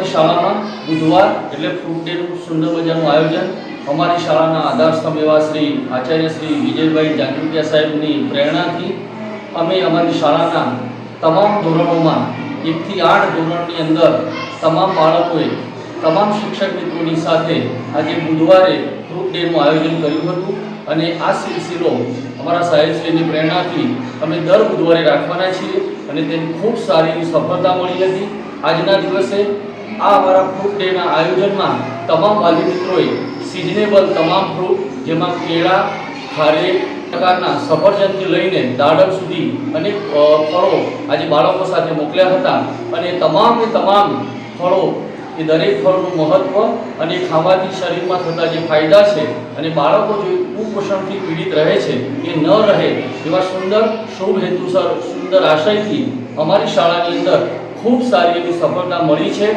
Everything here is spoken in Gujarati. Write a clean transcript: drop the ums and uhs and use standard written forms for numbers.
અમારી શાળામાં બુધવાર એટલે ફ્રૂટ ડેનું સુંદર મજાનું આયોજન અમારી શાળાના આધારસ્તંભ એવા શ્રી આચાર્ય શ્રી વિજયભાઈ જાંજુકિયા સાહેબની પ્રેરણાથી અમે અમારી શાળાના તમામ ધોરણોમાં 1 થી 8 ધોરણની અંદર તમામ બાળકોએ તમામ શિક્ષક મિત્રોની સાથે આજે બુધવારે ફ્રૂટ ડેનું આયોજન કર્યું હતું અને આ સિલસિલો અમારા સાહેબશ્રીની પ્રેરણાથી અમે દર બુધવારે રાખવાના છીએ અને તેની ખૂબ સારી સફળતા મળી હતી। આજના દિવસે આ અમારા ફ્રૂટ ડેના આયોજનમાં તમામ વાલી મિત્રોએ સિઝનેબલ તમામ ફ્રૂટ જેમાં કેળા, ખારેક પ્રકારના સફરજનથી લઈને દાડમ સુધી અનેક ફળો આજે બાળકો સાથે મોકલ્યા હતા અને તમામ ફળો એ દરેક ફળનું મહત્વ અને ખાવાથી શરીરમાં થતા જે ફાયદા છે અને બાળકો જે કુપોષણથી પીડિત રહે છે એ ન રહે એવા સુંદર શુભ હેતુસર સુંદર આશયથી અમારી શાળાની અંદર ખૂબ સારી એવી સફળતા મળી છે।